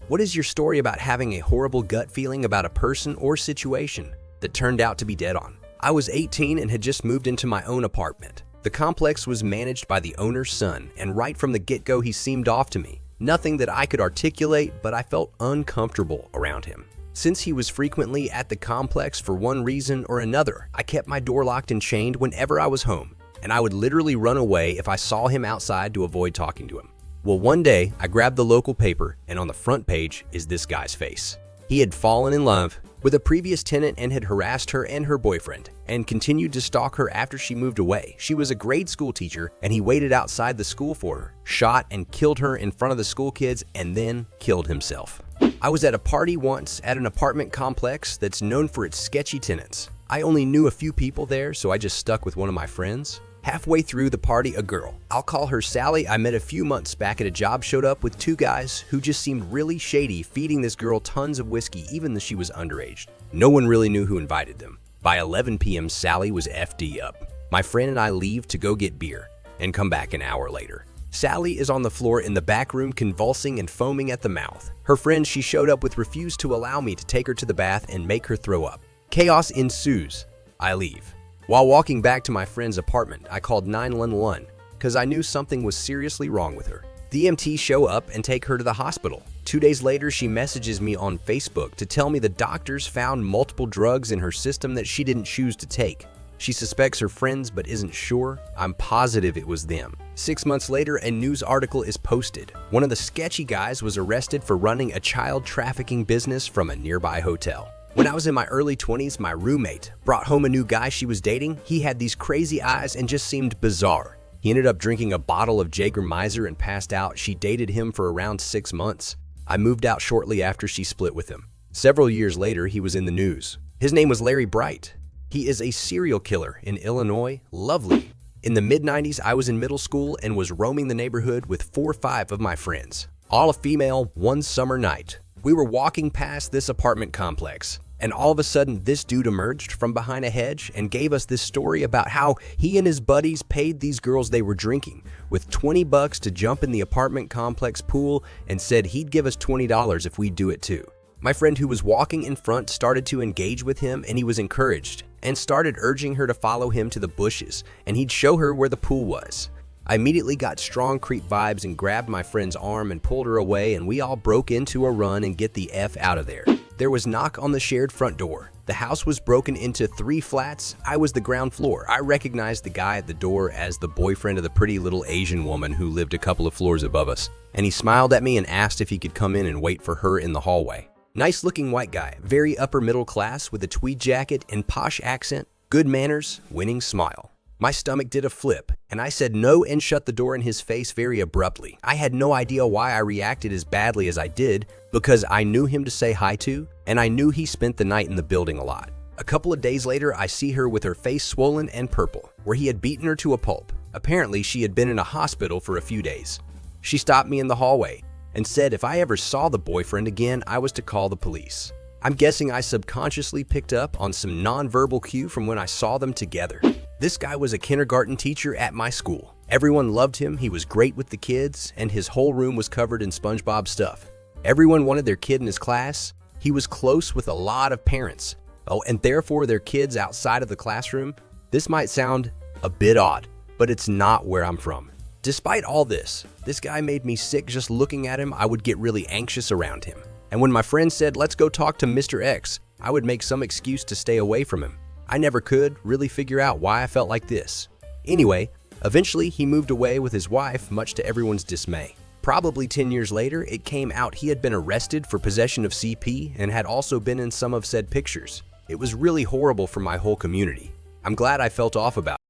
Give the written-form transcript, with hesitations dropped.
What is your story about having a horrible gut feeling about a person or situation that turned out to be dead on? I was 18 and had just moved into my own apartment. The complex was managed by the owner's son, and right from the get-go he seemed off to me. Nothing that I could articulate, but I felt uncomfortable around him. Since he was frequently at the complex for one reason or another, I kept my door locked and chained whenever I was home, and I would literally run away if I saw him outside to avoid talking to him. Well, one day, I grabbed the local paper, and on the front page is this guy's face. He had fallen in love with a previous tenant and had harassed her and her boyfriend, and continued to stalk her after she moved away. She was a grade school teacher, and he waited outside the school for her, shot and killed her in front of the school kids, and then killed himself. I was at a party once at an apartment complex that's known for its sketchy tenants. I only knew a few people there, so I just stuck with one of my friends. Halfway through the party, a girl, I'll call her Sally, I met a few months back at a job, showed up with two guys who just seemed really shady, feeding this girl tons of whiskey even though she was underage. No one really knew who invited them. By 11 p.m., Sally was FD up. My friend and I leave to go get beer and come back an hour later. Sally is on the floor in the back room convulsing and foaming at the mouth. Her friend she showed up with refused to allow me to take her to the bath and make her throw up. Chaos ensues. I leave. While walking back to my friend's apartment, I called 911 because I knew something was seriously wrong with her. The EMTs show up and take her to the hospital. 2 days later, she messages me on Facebook to tell me the doctors found multiple drugs in her system that she didn't choose to take. She suspects her friends but isn't sure. I'm positive it was them. 6 months later, a news article is posted. One of the sketchy guys was arrested for running a child trafficking business from a nearby hotel. When I was in my early 20s, my roommate brought home a new guy she was dating. He had these crazy eyes and just seemed bizarre. He ended up drinking a bottle of Jägermeister and passed out. She dated him for around 6 months. I moved out shortly after she split with him. Several years later, he was in the news. His name was Larry Bright. He is a serial killer in Illinois. Lovely. In the mid-90s, I was in middle school and was roaming the neighborhood with 4 or 5 of my friends. All female, one summer night. We were walking past this apartment complex, and all of a sudden, this dude emerged from behind a hedge and gave us this story about how he and his buddies paid these girls they were drinking with $20 to jump in the apartment complex pool and said he'd give us $20 if we'd do it too. My friend who was walking in front started to engage with him, and he was encouraged and started urging her to follow him to the bushes and he'd show her where the pool was. I immediately got strong creep vibes and grabbed my friend's arm and pulled her away, and we all broke into a run and get the F out of there. There was knock on the shared front door. The house was broken into 3 flats. I was the ground floor. I recognized the guy at the door as the boyfriend of the pretty little Asian woman who lived a couple of floors above us, and he smiled at me and asked if he could come in and wait for her in the hallway. Nice looking white guy, very upper middle class with a tweed jacket and posh accent, good manners, winning smile. My stomach did a flip, and I said no and shut the door in his face very abruptly. I had no idea why I reacted as badly as I did, because I knew him to say hi to, and I knew he spent the night in the building a lot. A couple of days later, I see her with her face swollen and purple, where he had beaten her to a pulp. Apparently, she had been in a hospital for a few days. She stopped me in the hallway and said if I ever saw the boyfriend again, I was to call the police. I'm guessing I subconsciously picked up on some nonverbal cue from when I saw them together. This guy was a kindergarten teacher at my school. Everyone loved him, he was great with the kids, and his whole room was covered in SpongeBob stuff. Everyone wanted their kid in his class. He was close with a lot of parents. Oh, and therefore their kids outside of the classroom. This might sound a bit odd, but it's not where I'm from. Despite all this guy made me sick just looking at him. I would get really anxious around him. And when my friend said, let's go talk to Mr. X, I would make some excuse to stay away from him. I never could really figure out why I felt like this. Anyway, eventually he moved away with his wife, much to everyone's dismay. Probably 10 years later, it came out he had been arrested for possession of CP and had also been in some of said pictures. It was really horrible for my whole community. I'm glad I felt off about it.